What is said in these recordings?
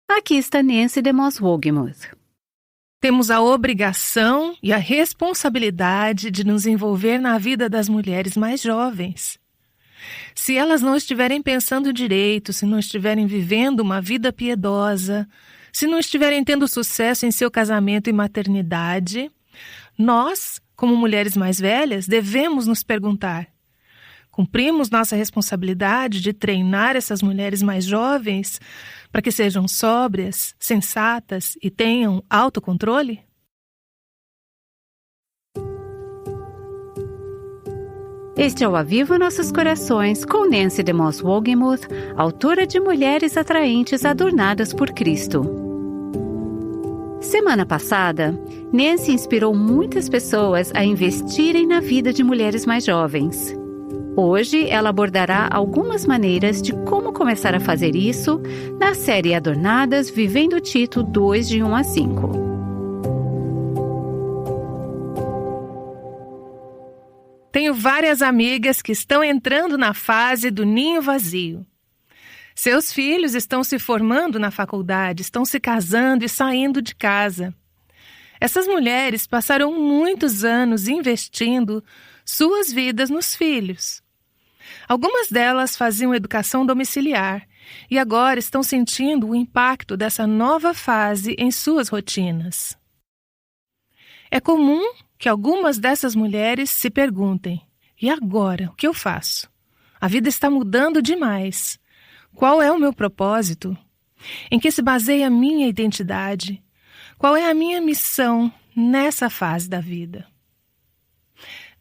Aqui está Nancy DeMoss Wogemuth. Temos a obrigação e a responsabilidade de nos envolver na vida das mulheres mais jovens. Se elas não estiverem pensando direito, se não estiverem vivendo uma vida piedosa, se não estiverem tendo sucesso em seu casamento e maternidade, nós, como mulheres mais velhas, devemos nos perguntar: cumprimos nossa responsabilidade de treinar essas mulheres mais jovens para que sejam sóbrias, sensatas e tenham autocontrole? Este é o Aviva Nossos Corações com Nancy DeMoss Wogemuth, autora de Mulheres Atraentes Adornadas por Cristo. Semana passada, Nancy inspirou muitas pessoas a investirem na vida de mulheres mais jovens. Hoje, ela abordará algumas maneiras de como começar a fazer isso na série Adornadas Vivendo Tito 2, de 1 a 5. Tenho várias amigas que estão entrando na fase do ninho vazio. Seus filhos estão se formando na faculdade, estão se casando e saindo de casa. Essas mulheres passaram muitos anos investindo suas vidas nos filhos. Algumas delas faziam educação domiciliar e agora estão sentindo o impacto dessa nova fase em suas rotinas. É comum que algumas dessas mulheres se perguntem: e agora, o que eu faço? A vida está mudando demais. Qual é o meu propósito? Em que se baseia a minha identidade? Qual é a minha missão nessa fase da vida?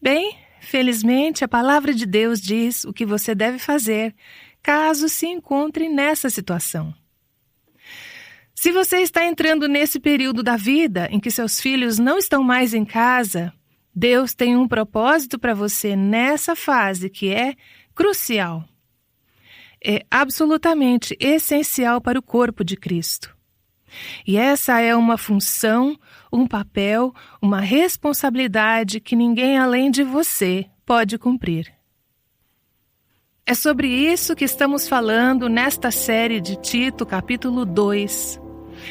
Bem, felizmente a palavra de Deus diz o que você deve fazer caso se encontre nessa situação. Se você está entrando nesse período da vida em que seus filhos não estão mais em casa, Deus tem um propósito para você nessa fase que é crucial. É absolutamente essencial para o corpo de Cristo. E essa é uma função, um papel, uma responsabilidade que ninguém além de você pode cumprir. É sobre isso que estamos falando nesta série de Tito, capítulo 2.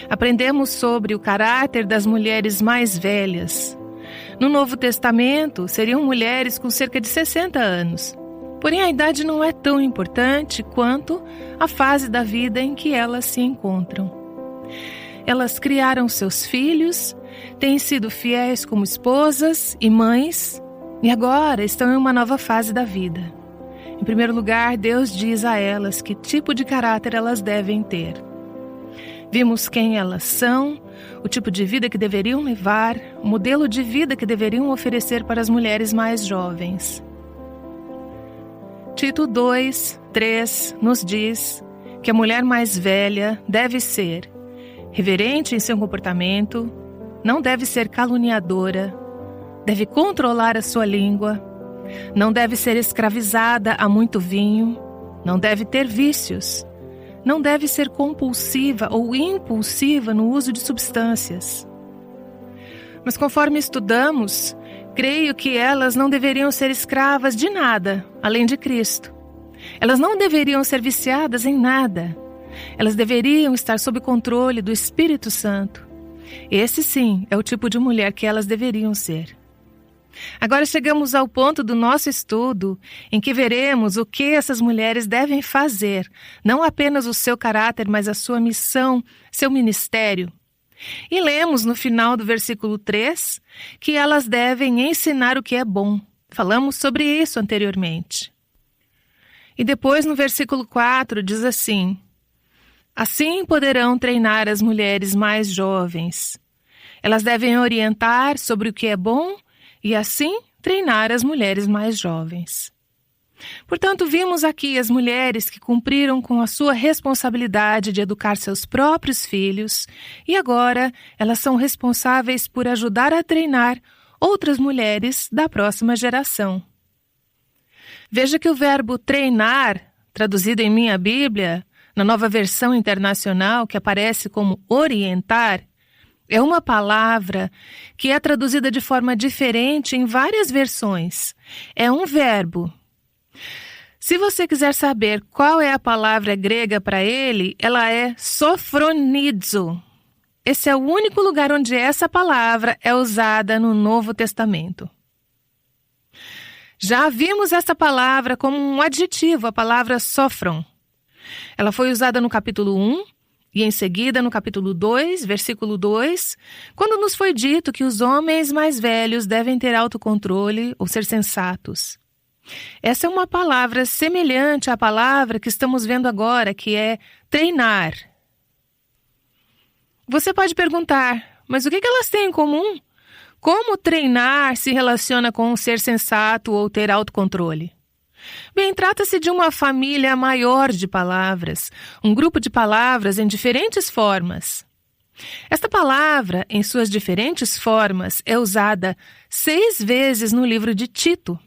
Aprendemos sobre o caráter das mulheres mais velhas. No Novo Testamento, seriam mulheres com cerca de 60 anos. Porém, a idade não é tão importante quanto a fase da vida em que elas se encontram. Elas criaram seus filhos, têm sido fiéis como esposas e mães, e agora estão em uma nova fase da vida. Em primeiro lugar, Deus diz a elas que tipo de caráter elas devem ter. Vimos quem elas são, o tipo de vida que deveriam levar, o modelo de vida que deveriam oferecer para as mulheres mais jovens. Tito 2, 3 nos diz que a mulher mais velha deve ser reverente em seu comportamento, não deve ser caluniadora, deve controlar a sua língua, não deve ser escravizada a muito vinho, não deve ter vícios, não deve ser compulsiva ou impulsiva no uso de substâncias. Mas conforme estudamos, creio que elas não deveriam ser escravas de nada, além de Cristo. Elas não deveriam ser viciadas em nada. Elas deveriam estar sob controle do Espírito Santo. Esse sim é o tipo de mulher que elas deveriam ser. Agora chegamos ao ponto do nosso estudo em que veremos o que essas mulheres devem fazer, não apenas o seu caráter, mas a sua missão, seu ministério. E lemos no final do versículo 3 que elas devem ensinar o que é bom. Falamos sobre isso anteriormente. E depois no versículo 4 diz assim: assim poderão treinar as mulheres mais jovens. Elas devem orientar sobre o que é bom e assim treinar as mulheres mais jovens. Portanto, vimos aqui as mulheres que cumpriram com a sua responsabilidade de educar seus próprios filhos e agora elas são responsáveis por ajudar a treinar outras mulheres da próxima geração. Veja que o verbo treinar, traduzido em minha Bíblia, na Nova Versão Internacional, que aparece como orientar, é uma palavra que é traduzida de forma diferente em várias versões. É um verbo. Se você quiser saber qual é a palavra grega para ele, ela é sofronizo. Esse é o único lugar onde essa palavra é usada no Novo Testamento. Já vimos essa palavra como um adjetivo, a palavra sofron. Ela foi usada no capítulo 1 e em seguida no capítulo 2, versículo 2, quando nos foi dito que os homens mais velhos devem ter autocontrole ou ser sensatos. Essa é uma palavra semelhante à palavra que estamos vendo agora, que é treinar. Você pode perguntar, mas o que elas têm em comum? Como treinar se relaciona com ser sensato ou ter autocontrole? Bem, trata-se de uma família maior de palavras, um grupo de palavras em diferentes formas. Esta palavra, em suas diferentes formas, é usada 6 vezes no livro de Tito.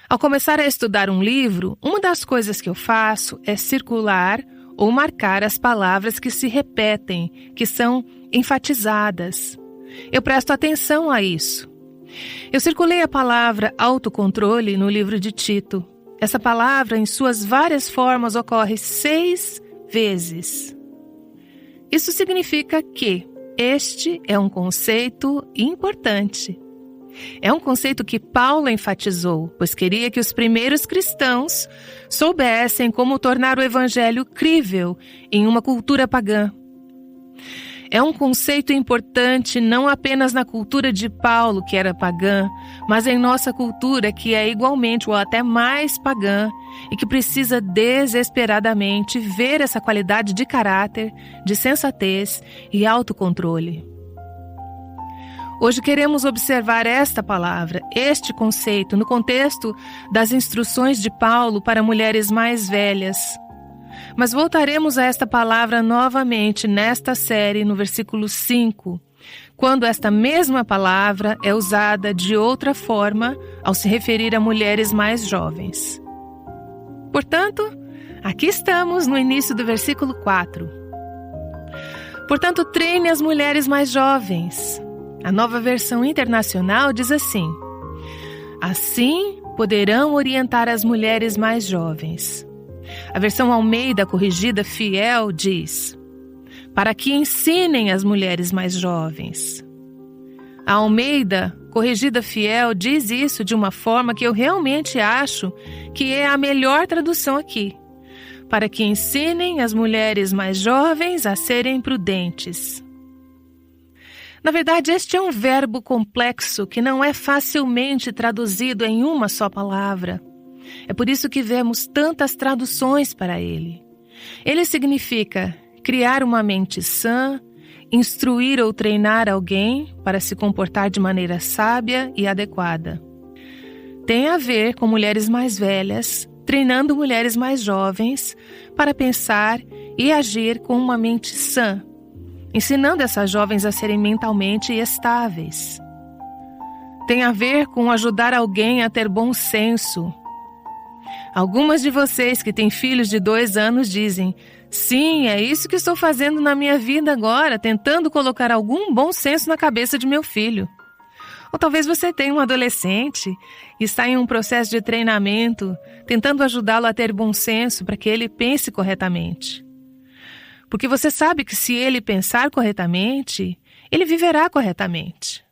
Ao começar a estudar um livro, uma das coisas que eu faço é circular ou marcar as palavras que se repetem, que são enfatizadas. Eu presto atenção a isso. Eu circulei a palavra autocontrole no livro de Tito. Essa palavra, em suas várias formas, ocorre 6 vezes. Isso significa que este é um conceito importante. É um conceito que Paulo enfatizou, pois queria que os primeiros cristãos soubessem como tornar o evangelho crível em uma cultura pagã. É um conceito importante não apenas na cultura de Paulo, que era pagã, mas em nossa cultura, que é igualmente ou até mais pagã e que precisa desesperadamente ver essa qualidade de caráter, de sensatez e autocontrole. Hoje queremos observar esta palavra, este conceito, no contexto das instruções de Paulo para mulheres mais velhas. Mas voltaremos a esta palavra novamente nesta série, no versículo 5, quando esta mesma palavra é usada de outra forma ao se referir a mulheres mais jovens. Portanto, aqui estamos no início do versículo 4. Portanto, treine as mulheres mais jovens. A Nova Versão Internacional diz assim: assim poderão orientar as mulheres mais jovens. A versão Almeida Corrigida Fiel diz: para que ensinem as mulheres mais jovens. A Almeida Corrigida Fiel diz isso de uma forma que eu realmente acho que é a melhor tradução aqui. Para que ensinem as mulheres mais jovens a serem prudentes. Na verdade, este é um verbo complexo que não é facilmente traduzido em uma só palavra. É por isso que vemos tantas traduções para ele. Ele significa criar uma mente sã, instruir ou treinar alguém para se comportar de maneira sábia e adequada. Tem a ver com mulheres mais velhas, treinando mulheres mais jovens para pensar e agir com uma mente sã, ensinando essas jovens a serem mentalmente estáveis. Tem a ver com ajudar alguém a ter bom senso. Algumas de vocês que têm filhos de 2 anos dizem: sim, é isso que estou fazendo na minha vida agora, tentando colocar algum bom senso na cabeça de meu filho. Ou talvez você tenha um adolescente e está em um processo de treinamento, tentando ajudá-lo a ter bom senso para que ele pense corretamente. Porque você sabe que se ele pensar corretamente, ele viverá corretamente.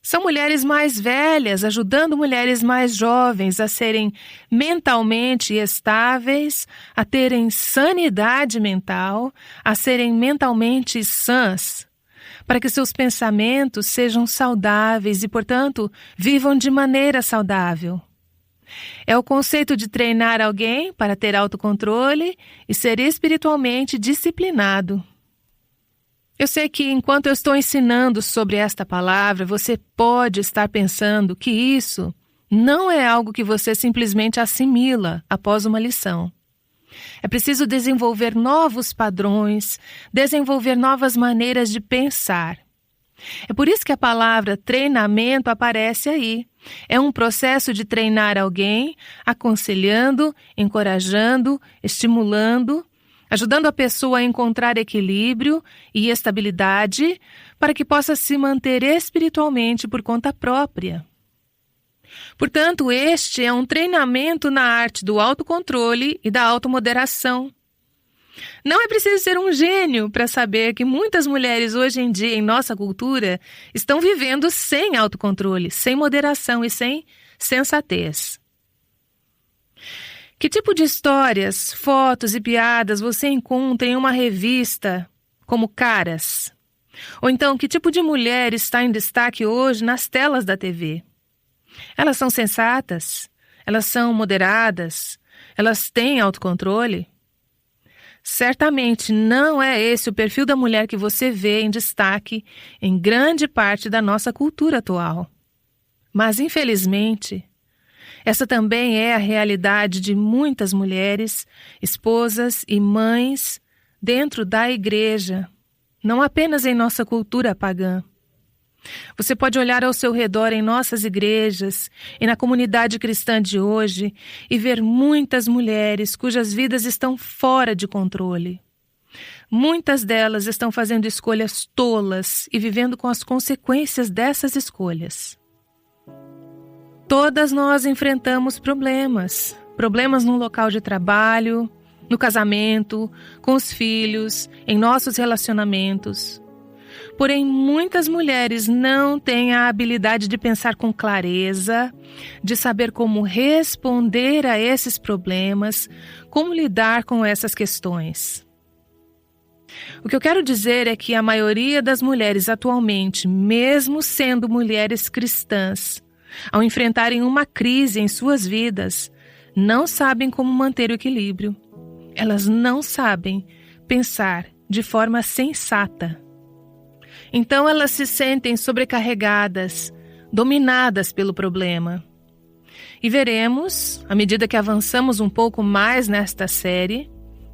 São mulheres mais velhas ajudando mulheres mais jovens a serem mentalmente estáveis, a terem sanidade mental, a serem mentalmente sãs, para que seus pensamentos sejam saudáveis e, portanto, vivam de maneira saudável. É o conceito de treinar alguém para ter autocontrole e ser espiritualmente disciplinado. Eu sei que enquanto eu estou ensinando sobre esta palavra, você pode estar pensando que isso não é algo que você simplesmente assimila após uma lição. É preciso desenvolver novos padrões, desenvolver novas maneiras de pensar. É por isso que a palavra treinamento aparece aí. É um processo de treinar alguém, aconselhando, encorajando, estimulando, ajudando a pessoa a encontrar equilíbrio e estabilidade para que possa se manter espiritualmente por conta própria. Portanto, este é um treinamento na arte do autocontrole e da automoderação. Não é preciso ser um gênio para saber que muitas mulheres hoje em dia em nossa cultura estão vivendo sem autocontrole, sem moderação e sem sensatez. Que tipo de histórias, fotos e piadas você encontra em uma revista como Caras? Ou então, que tipo de mulher está em destaque hoje nas telas da TV? Elas são sensatas? Elas são moderadas? Elas têm autocontrole? Certamente não é esse o perfil da mulher que você vê em destaque em grande parte da nossa cultura atual. Mas, infelizmente, essa também é a realidade de muitas mulheres, esposas e mães dentro da igreja, não apenas em nossa cultura pagã. Você pode olhar ao seu redor em nossas igrejas e na comunidade cristã de hoje e ver muitas mulheres cujas vidas estão fora de controle. Muitas delas estão fazendo escolhas tolas e vivendo com as consequências dessas escolhas. Todas nós enfrentamos problemas no local de trabalho, no casamento, com os filhos, em nossos relacionamentos. Porém, muitas mulheres não têm a habilidade de pensar com clareza, de saber como responder a esses problemas, como lidar com essas questões. O que eu quero dizer é que a maioria das mulheres atualmente, mesmo sendo mulheres cristãs, ao enfrentarem uma crise em suas vidas, não sabem como manter o equilíbrio. Elas não sabem pensar de forma sensata. Então elas se sentem sobrecarregadas, dominadas pelo problema. E veremos, à medida que avançamos um pouco mais nesta série,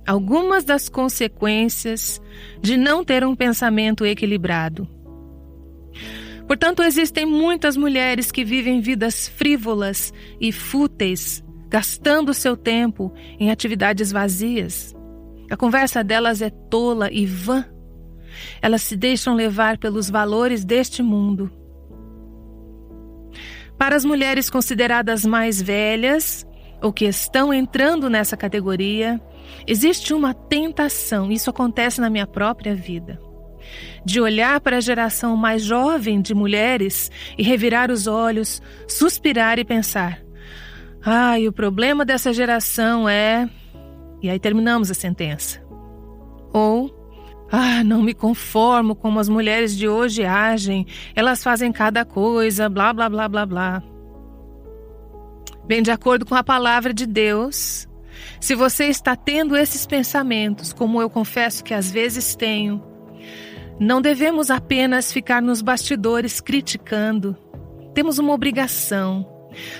algumas das consequências de não ter um pensamento equilibrado. Portanto, existem muitas mulheres que vivem vidas frívolas e fúteis, gastando seu tempo em atividades vazias. A conversa delas é tola e vã. Elas se deixam levar pelos valores deste mundo. Para as mulheres consideradas mais velhas, ou que estão entrando nessa categoria, existe uma tentação, isso acontece na minha própria vida, de olhar para a geração mais jovem de mulheres e revirar os olhos, suspirar e pensar: e o problema dessa geração é... E aí terminamos a sentença. Ou... não me conformo como as mulheres de hoje agem, elas fazem cada coisa, blá, blá, blá, blá, blá. Bem, de acordo com a palavra de Deus, se você está tendo esses pensamentos, como eu confesso que às vezes tenho, não devemos apenas ficar nos bastidores criticando. Temos uma obrigação,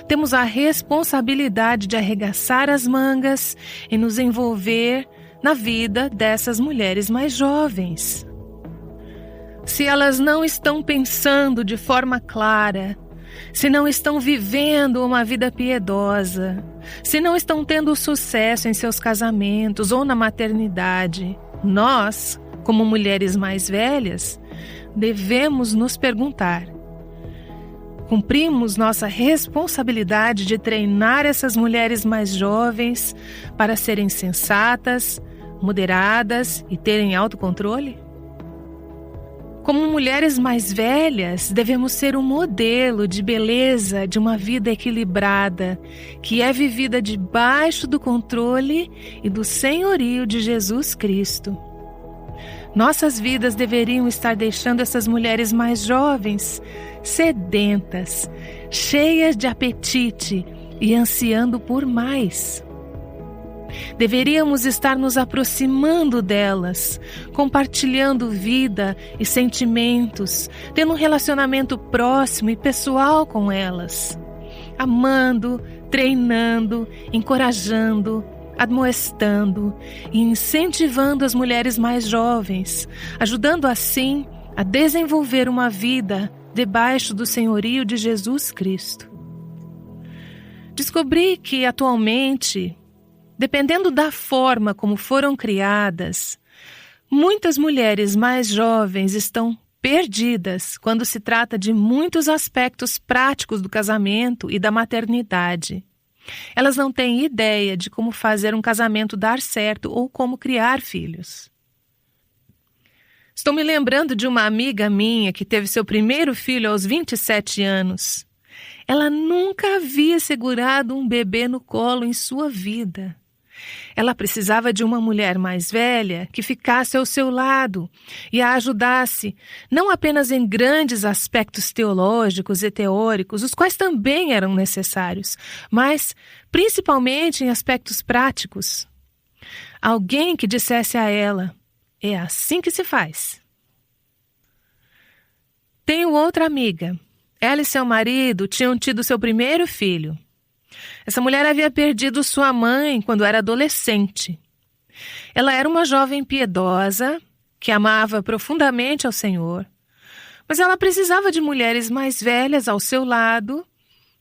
temos a responsabilidade de arregaçar as mangas e nos envolver na vida dessas mulheres mais jovens. Se elas não estão pensando de forma clara, se não estão vivendo uma vida piedosa, se não estão tendo sucesso em seus casamentos ou na maternidade, nós, como mulheres mais velhas, devemos nos perguntar: cumprimos nossa responsabilidade de treinar essas mulheres mais jovens para serem sensatas, moderadas e terem autocontrole? Como mulheres mais velhas, devemos ser um modelo de beleza de uma vida equilibrada, que é vivida debaixo do controle e do senhorio de Jesus Cristo. Nossas vidas deveriam estar deixando essas mulheres mais jovens sedentas, cheias de apetite e ansiando por mais. Deveríamos estar nos aproximando delas, compartilhando vida e sentimentos, tendo um relacionamento próximo e pessoal com elas, amando, treinando, encorajando, admoestando e incentivando as mulheres mais jovens, ajudando assim a desenvolver uma vida debaixo do senhorio de Jesus Cristo. Descobri que atualmente, dependendo da forma como foram criadas, muitas mulheres mais jovens estão perdidas quando se trata de muitos aspectos práticos do casamento e da maternidade. Elas não têm ideia de como fazer um casamento dar certo ou como criar filhos. Estou me lembrando de uma amiga minha que teve seu primeiro filho aos 27 anos. Ela nunca havia segurado um bebê no colo em sua vida. Ela precisava de uma mulher mais velha que ficasse ao seu lado e a ajudasse, não apenas em grandes aspectos teológicos e teóricos, os quais também eram necessários, mas principalmente em aspectos práticos. Alguém que dissesse a ela: é assim que se faz. Tenho outra amiga. Ela e seu marido tinham tido seu primeiro filho. Essa mulher havia perdido sua mãe quando era adolescente. Ela era uma jovem piedosa, que amava profundamente ao Senhor, mas ela precisava de mulheres mais velhas ao seu lado,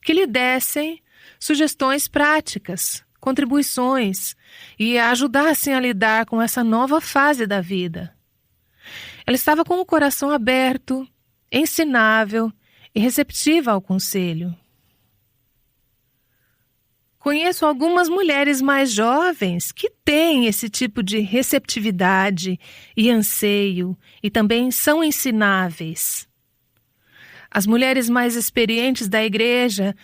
que lhe dessem sugestões práticas, contribuições e a ajudassem a lidar com essa nova fase da vida. Ela estava com o coração aberto, ensinável e receptiva ao conselho. Conheço algumas mulheres mais jovens que têm esse tipo de receptividade e anseio e também são ensináveis. As mulheres mais experientes da igreja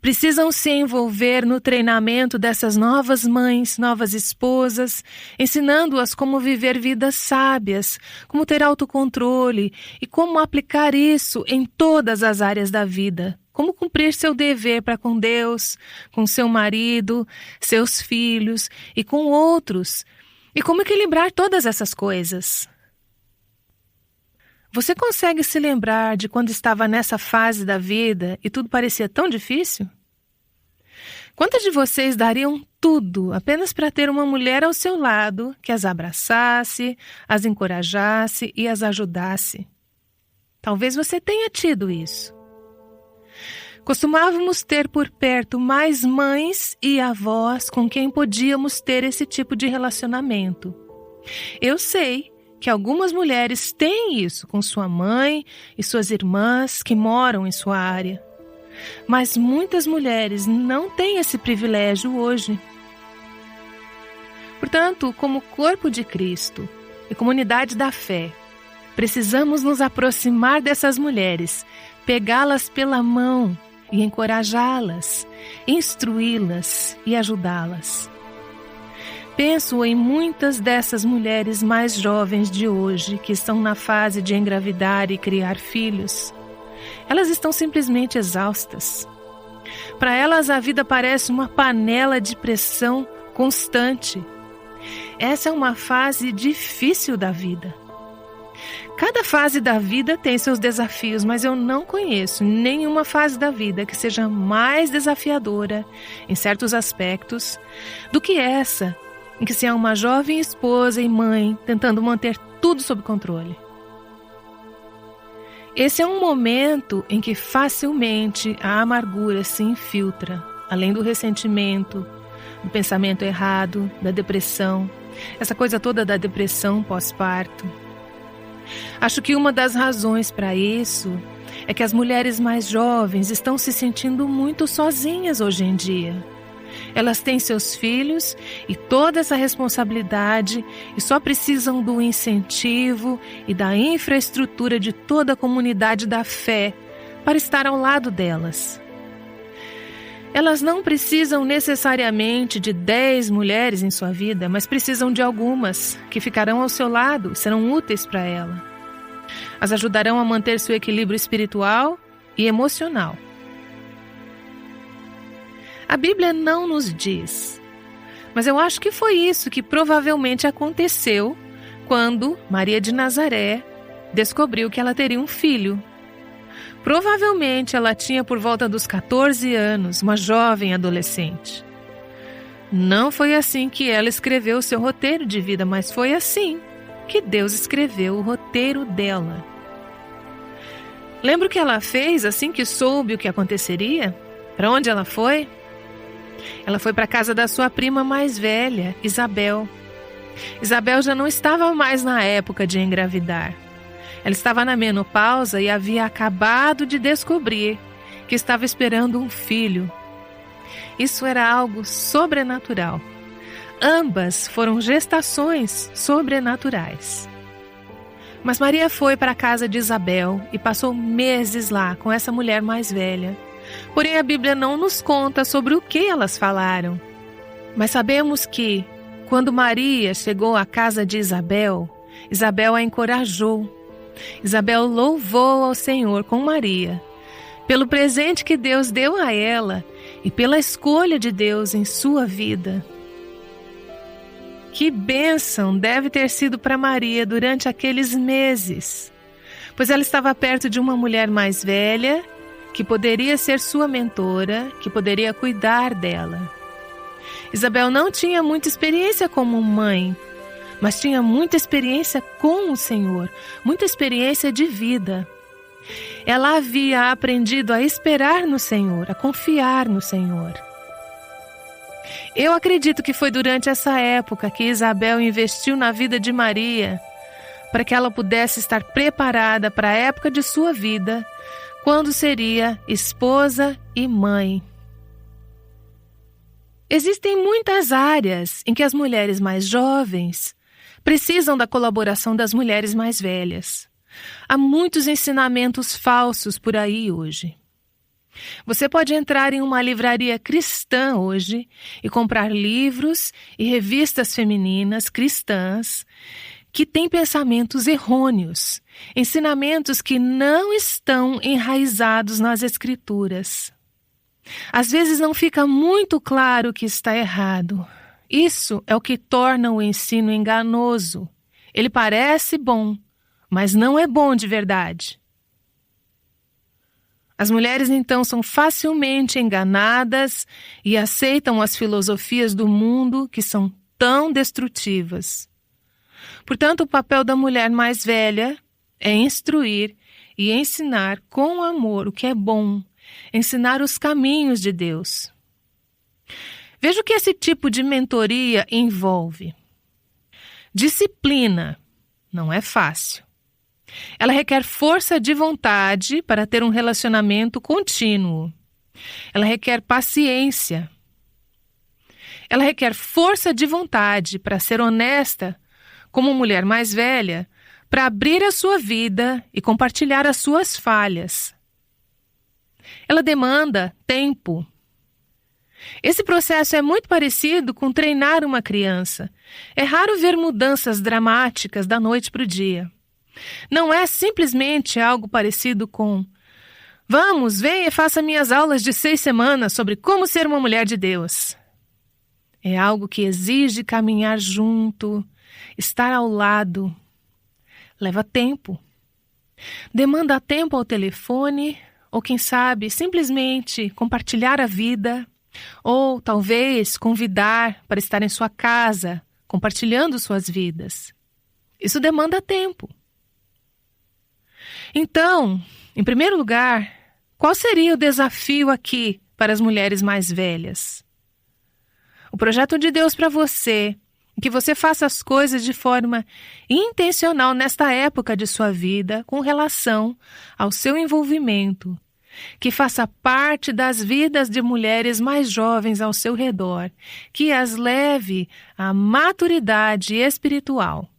precisam se envolver no treinamento dessas novas mães, novas esposas, ensinando-as como viver vidas sábias, como ter autocontrole e como aplicar isso em todas as áreas da vida. Como cumprir seu dever para com Deus, com seu marido, seus filhos e com outros. E como equilibrar todas essas coisas. Você consegue se lembrar de quando estava nessa fase da vida e tudo parecia tão difícil? Quantas de vocês dariam tudo apenas para ter uma mulher ao seu lado que as abraçasse, as encorajasse e as ajudasse? Talvez você tenha tido isso. Costumávamos ter por perto mais mães e avós com quem podíamos ter esse tipo de relacionamento. Eu sei que algumas mulheres têm isso com sua mãe e suas irmãs que moram em sua área. Mas muitas mulheres não têm esse privilégio hoje. Portanto, como corpo de Cristo e comunidade da fé, precisamos nos aproximar dessas mulheres, pegá-las pela mão e encorajá-las, instruí-las e ajudá-las. Penso em muitas dessas mulheres mais jovens de hoje que estão na fase de engravidar e criar filhos. Elas estão simplesmente exaustas. Para elas, a vida parece uma panela de pressão constante. Essa é uma fase difícil da vida. Cada fase da vida tem seus desafios, mas eu não conheço nenhuma fase da vida que seja mais desafiadora, em certos aspectos, do que essa, em que se há uma jovem esposa e mãe tentando manter tudo sob controle. Esse é um momento em que facilmente a amargura se infiltra, além do ressentimento, do pensamento errado, da depressão, essa coisa toda da depressão pós-parto. Acho que uma das razões para isso é que as mulheres mais jovens estão se sentindo muito sozinhas hoje em dia. Elas têm seus filhos e toda essa responsabilidade e só precisam do incentivo e da infraestrutura de toda a comunidade da fé para estar ao lado delas. Elas não precisam necessariamente de 10 mulheres em sua vida, mas precisam de algumas que ficarão ao seu lado e serão úteis para ela. As ajudarão a manter seu equilíbrio espiritual e emocional. A Bíblia não nos diz, mas eu acho que foi isso que provavelmente aconteceu quando Maria de Nazaré descobriu que ela teria um filho. Provavelmente ela tinha por volta dos 14 anos, uma jovem adolescente. Não foi assim que ela escreveu o seu roteiro de vida, mas foi assim que Deus escreveu o roteiro dela. Lembra o que ela fez assim que soube o que aconteceria? Para onde ela foi? Ela foi para a casa da sua prima mais velha, Isabel. Isabel já não estava mais na época de engravidar. Ela estava na menopausa e havia acabado de descobrir que estava esperando um filho. Isso era algo sobrenatural. Ambas foram gestações sobrenaturais. Mas Maria foi para a casa de Isabel e passou meses lá com essa mulher mais velha. Porém, a Bíblia não nos conta sobre o que elas falaram. Mas sabemos que, quando Maria chegou à casa de Isabel, Isabel a encorajou. Isabel louvou ao Senhor com Maria, pelo presente que Deus deu a ela e pela escolha de Deus em sua vida. Que bênção deve ter sido para Maria durante aqueles meses, pois ela estava perto de uma mulher mais velha, que poderia ser sua mentora, que poderia cuidar dela. Isabel não tinha muita experiência como mãe, mas tinha muita experiência com o Senhor, muita experiência de vida. Ela havia aprendido a esperar no Senhor, a confiar no Senhor. Eu acredito que foi durante essa época que Isabel investiu na vida de Maria, para que ela pudesse estar preparada para a época de sua vida, quando seria esposa e mãe. Existem muitas áreas em que as mulheres mais jovens precisam da colaboração das mulheres mais velhas. Há muitos ensinamentos falsos por aí hoje. Você pode entrar em uma livraria cristã hoje e comprar livros e revistas femininas cristãs que têm pensamentos errôneos, ensinamentos que não estão enraizados nas Escrituras. Às vezes não fica muito claro que está errado. Isso é o que torna o ensino enganoso. Ele parece bom, mas não é bom de verdade. As mulheres então são facilmente enganadas e aceitam as filosofias do mundo que são tão destrutivas. Portanto, o papel da mulher mais velha é instruir e ensinar com amor o que é bom, ensinar os caminhos de Deus. Veja o que esse tipo de mentoria envolve. Disciplina não é fácil. Ela requer força de vontade para ter um relacionamento contínuo. Ela requer paciência. Ela requer força de vontade para ser honesta como mulher mais velha, para abrir a sua vida e compartilhar as suas falhas. Ela demanda tempo. Esse processo é muito parecido com treinar uma criança. É raro ver mudanças dramáticas da noite para o dia. Não é simplesmente algo parecido com "Vamos, venha e faça minhas aulas de 6 semanas sobre como ser uma mulher de Deus". É algo que exige caminhar junto, estar ao lado. Leva tempo. Demanda tempo ao telefone, ou quem sabe, simplesmente compartilhar a vida, ou talvez convidar para estar em sua casa, compartilhando suas vidas. Isso demanda tempo. Então, em primeiro lugar, qual seria o desafio aqui para as mulheres mais velhas? O projeto de Deus para você é que você faça as coisas de forma intencional nesta época de sua vida com relação ao seu envolvimento, que faça parte das vidas de mulheres mais jovens ao seu redor, que as leve à maturidade espiritual.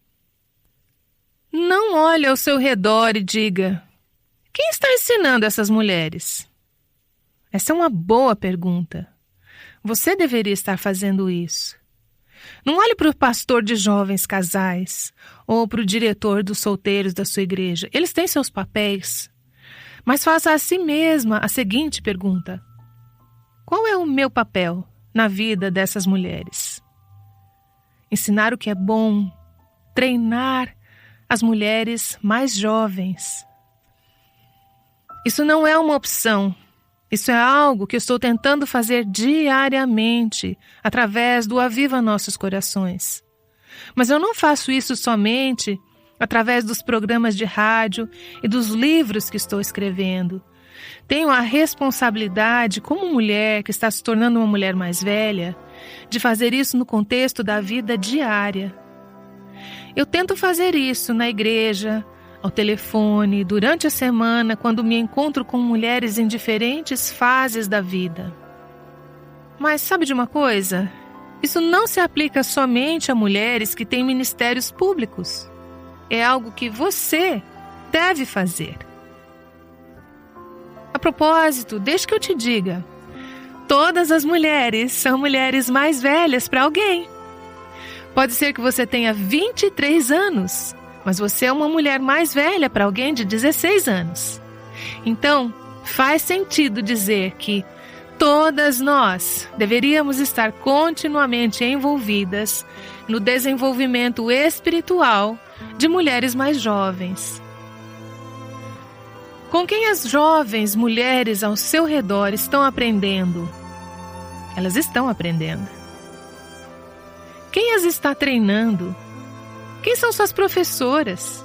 Não olhe ao seu redor e diga: quem está ensinando essas mulheres? Essa é uma boa pergunta. Você deveria estar fazendo isso. Não olhe para o pastor de jovens casais ou para o diretor dos solteiros da sua igreja. Eles têm seus papéis. Mas faça a si mesma a seguinte pergunta: qual é o meu papel na vida dessas mulheres? Ensinar o que é bom, treinar as mulheres mais jovens. Isso não é uma opção. Isso é algo que eu estou tentando fazer diariamente, através do Aviva Nossos Corações. Mas eu não faço isso somente através dos programas de rádio e dos livros que estou escrevendo. Tenho a responsabilidade, como mulher que está se tornando uma mulher mais velha, de fazer isso no contexto da vida diária. Eu tento fazer isso na igreja, ao telefone, durante a semana, quando me encontro com mulheres em diferentes fases da vida. Mas sabe de uma coisa? Isso não se aplica somente a mulheres que têm ministérios públicos. É algo que você deve fazer. A propósito, deixa que eu te diga, todas as mulheres são mulheres mais velhas para alguém. Pode ser que você tenha 23 anos, mas você é uma mulher mais velha para alguém de 16 anos. Então, faz sentido dizer que todas nós deveríamos estar continuamente envolvidas no desenvolvimento espiritual de mulheres mais jovens. Com quem as jovens mulheres ao seu redor estão aprendendo? Elas estão aprendendo. Quem as está treinando? Quem são suas professoras?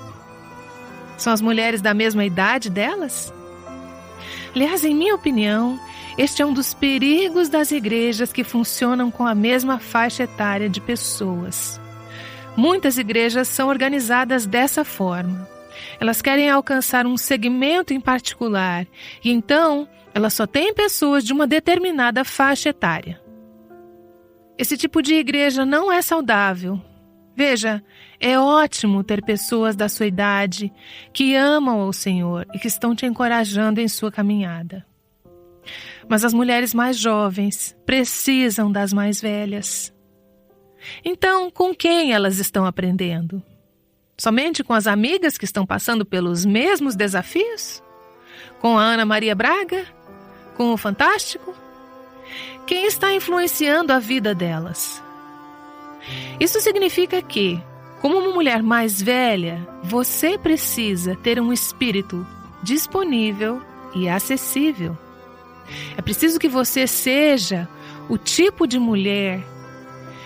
São as mulheres da mesma idade delas? Aliás, em minha opinião, este é um dos perigos das igrejas que funcionam com a mesma faixa etária de pessoas. Muitas igrejas são organizadas dessa forma. Elas querem alcançar um segmento em particular e então elas só têm pessoas de uma determinada faixa etária. Esse tipo de igreja não é saudável. Veja, é ótimo ter pessoas da sua idade que amam ao Senhor e que estão te encorajando em sua caminhada. Mas as mulheres mais jovens precisam das mais velhas. Então, com quem elas estão aprendendo? Somente com as amigas que estão passando pelos mesmos desafios? Com a Ana Maria Braga? Com o Fantástico? Quem está influenciando a vida delas? Isso significa que, como uma mulher mais velha, você precisa ter um espírito disponível e acessível. É preciso que você seja o tipo de mulher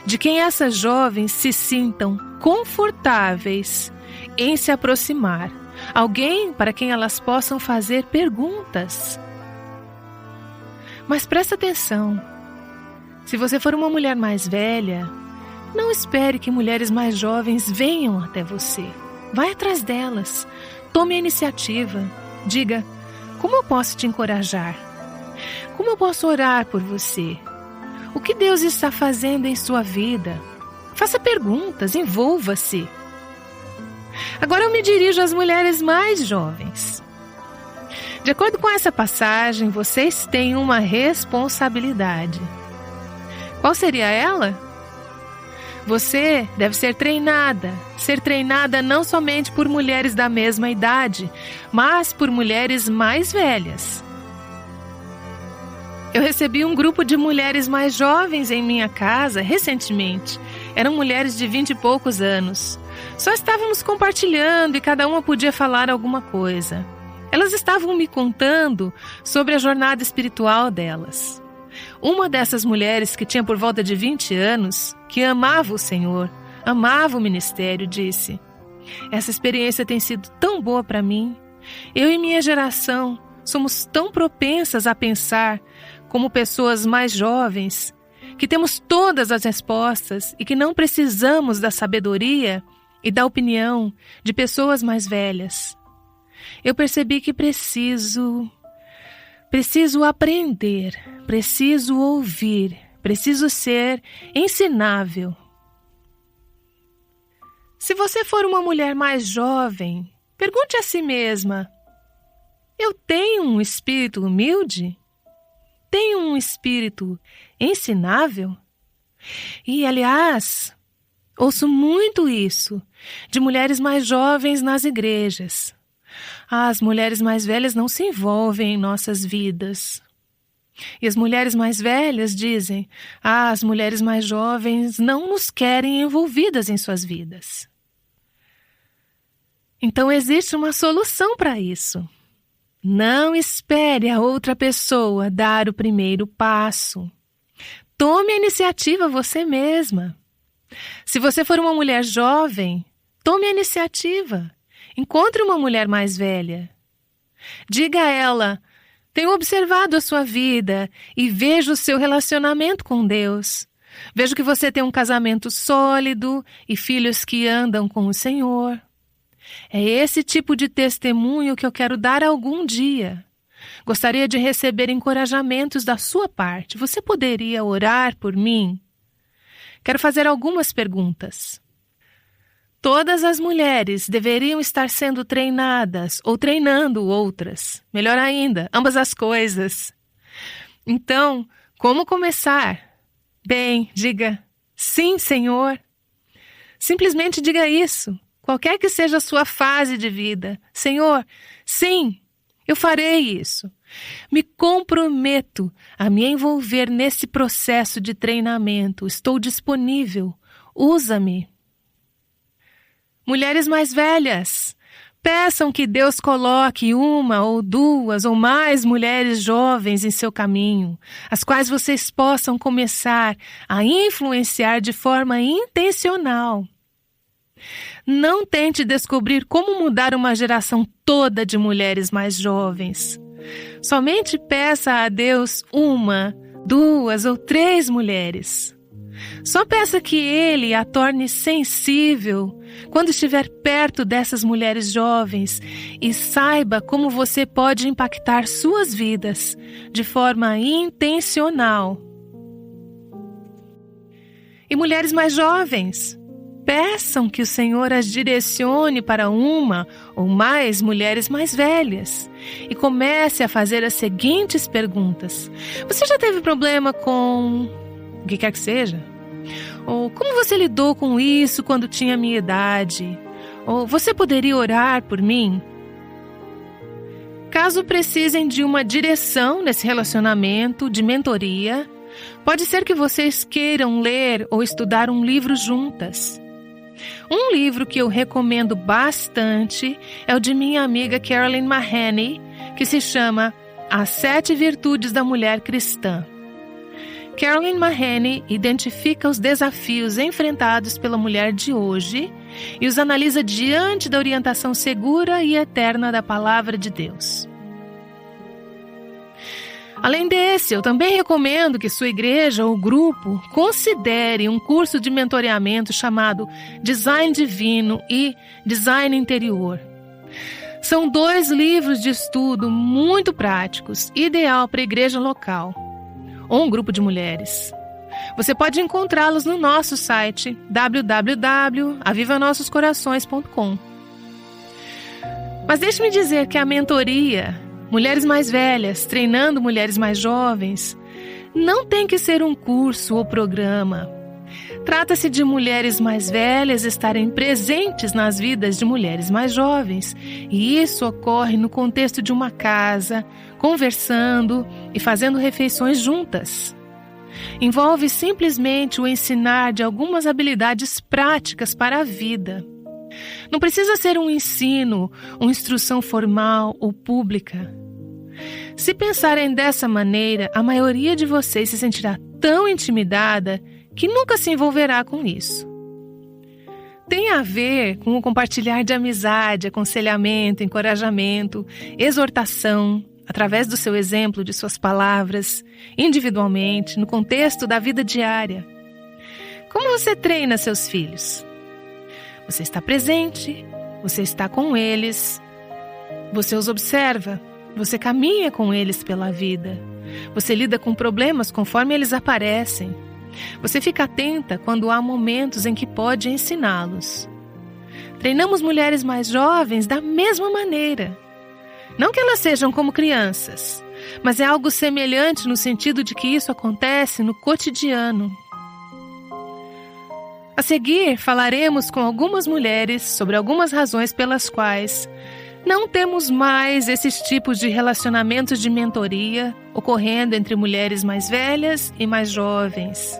de quem essas jovens se sintam confortáveis em se aproximar. Alguém para quem elas possam fazer perguntas. Mas presta atenção. Se você for uma mulher mais velha, não espere que mulheres mais jovens venham até você. Vai atrás delas. Tome a iniciativa. Diga, como eu posso te encorajar? Como eu posso orar por você? O que Deus está fazendo em sua vida? Faça perguntas, envolva-se. Agora eu me dirijo às mulheres mais jovens. De acordo com essa passagem, vocês têm uma responsabilidade. Qual seria ela? Você deve ser treinada não somente por mulheres da mesma idade, mas por mulheres mais velhas. Eu recebi um grupo de mulheres mais jovens em minha casa recentemente. Eram mulheres de 20 e poucos anos. Só estávamos compartilhando e cada uma podia falar alguma coisa. Elas estavam me contando sobre a jornada espiritual delas. Uma dessas mulheres, que tinha por volta de 20 anos, que amava o Senhor, amava o ministério, disse: essa experiência tem sido tão boa para mim. Eu e minha geração somos tão propensas a pensar como pessoas mais jovens, que temos todas as respostas e que não precisamos da sabedoria e da opinião de pessoas mais velhas. Eu percebi que preciso aprender, preciso ouvir, preciso ser ensinável. Se você for uma mulher mais jovem, pergunte a si mesma: eu tenho um espírito humilde? Tenho um espírito ensinável? E, aliás, ouço muito isso de mulheres mais jovens nas igrejas. As mulheres mais velhas não se envolvem em nossas vidas. E as mulheres mais velhas dizem: as mulheres mais jovens não nos querem envolvidas em suas vidas. Então existe uma solução para isso. Não espere a outra pessoa dar o primeiro passo. Tome a iniciativa você mesma. Se você for uma mulher jovem, tome a iniciativa. Encontre uma mulher mais velha. Diga a ela: tenho observado a sua vida e vejo o seu relacionamento com Deus. Vejo que você tem um casamento sólido e filhos que andam com o Senhor. É esse tipo de testemunho que eu quero dar algum dia. Gostaria de receber encorajamentos da sua parte. Você poderia orar por mim? Quero fazer algumas perguntas. Todas as mulheres deveriam estar sendo treinadas ou treinando outras. Melhor ainda, ambas as coisas. Então, como começar? Bem, diga, sim, Senhor. Simplesmente diga isso, qualquer que seja a sua fase de vida. Senhor, sim, eu farei isso. Me comprometo a me envolver nesse processo de treinamento. Estou disponível. Usa-me. Mulheres mais velhas, peçam que Deus coloque uma ou duas ou mais mulheres jovens em seu caminho, as quais vocês possam começar a influenciar de forma intencional. Não tente descobrir como mudar uma geração toda de mulheres mais jovens. Somente peça a Deus uma, duas ou três mulheres. Só peça que Ele a torne sensível quando estiver perto dessas mulheres jovens e saiba como você pode impactar suas vidas de forma intencional. E mulheres mais jovens, peçam que o Senhor as direcione para uma ou mais mulheres mais velhas e comece a fazer as seguintes perguntas. Você já teve problema com o que quer que seja? Ou como você lidou com isso quando tinha a minha idade? Ou você poderia orar por mim? Caso precisem de uma direção nesse relacionamento, de mentoria, pode ser que vocês queiram ler ou estudar um livro juntas. Um livro que eu recomendo bastante é o de minha amiga Carolyn Mahoney, que se chama As 7 Virtudes da Mulher Cristã. Carolyn Mahoney identifica os desafios enfrentados pela mulher de hoje e os analisa diante da orientação segura e eterna da Palavra de Deus. Além desse, eu também recomendo que sua igreja ou grupo considere um curso de mentoreamento chamado Design Divino e Design Interior. São 2 livros de estudo muito práticos, ideal para a igreja local ou um grupo de mulheres. Você pode encontrá-los no nosso site www.avivanossoscorações.com. Mas deixe-me dizer que a mentoria Mulheres Mais Velhas, treinando mulheres mais jovens, não tem que ser um curso ou programa. Trata-se de mulheres mais velhas estarem presentes nas vidas de mulheres mais jovens, e isso ocorre no contexto de uma casa, conversando e fazendo refeições juntas. Envolve simplesmente o ensinar de algumas habilidades práticas para a vida. Não precisa ser um ensino, uma instrução formal ou pública. Se pensarem dessa maneira, a maioria de vocês se sentirá tão intimidada que nunca se envolverá com isso. Tem a ver com o compartilhar de amizade, aconselhamento, encorajamento, exortação, através do seu exemplo, de suas palavras, individualmente, no contexto da vida diária. Como você treina seus filhos? Você está presente, você está com eles, você os observa, você caminha com eles pela vida, você lida com problemas conforme eles aparecem, você fica atenta quando há momentos em que pode ensiná-los. Treinamos mulheres mais jovens da mesma maneira. Não que elas sejam como crianças, mas é algo semelhante no sentido de que isso acontece no cotidiano. A seguir, falaremos com algumas mulheres sobre algumas razões pelas quais não temos mais esses tipos de relacionamentos de mentoria ocorrendo entre mulheres mais velhas e mais jovens.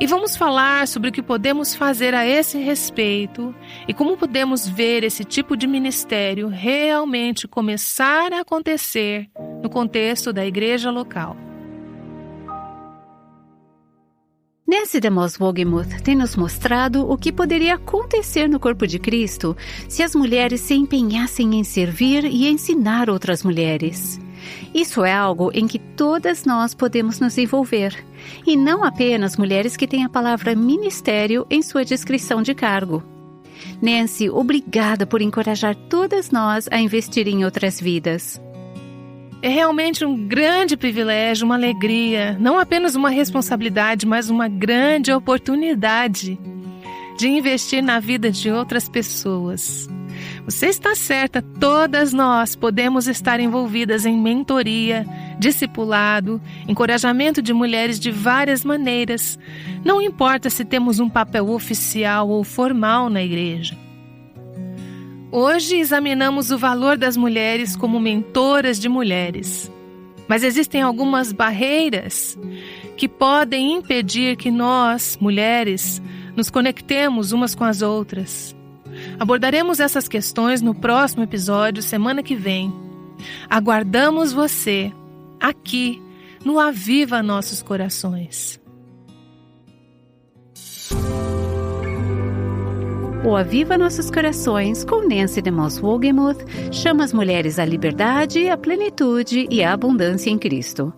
E vamos falar sobre o que podemos fazer a esse respeito e como podemos ver esse tipo de ministério realmente começar a acontecer no contexto da igreja local. Nancy DeMoss Wolgemuth tem nos mostrado o que poderia acontecer no corpo de Cristo se as mulheres se empenhassem em servir e ensinar outras mulheres. Isso é algo em que todas nós podemos nos envolver, e não apenas mulheres que têm a palavra ministério em sua descrição de cargo. Nancy, obrigada por encorajar todas nós a investir em outras vidas. É realmente um grande privilégio, uma alegria, não apenas uma responsabilidade, mas uma grande oportunidade de investir na vida de outras pessoas. Você está certa, todas nós podemos estar envolvidas em mentoria, discipulado, encorajamento de mulheres de várias maneiras. Não importa se temos um papel oficial ou formal na igreja. Hoje examinamos o valor das mulheres como mentoras de mulheres. Mas existem algumas barreiras que podem impedir que nós, mulheres, nos conectemos umas com as outras. Abordaremos essas questões no próximo episódio, semana que vem. Aguardamos você, aqui, no Aviva Nossos Corações. O Aviva Nossos Corações, com Nancy DeMoss Wolgemuth, chama as mulheres à liberdade, à plenitude e à abundância em Cristo.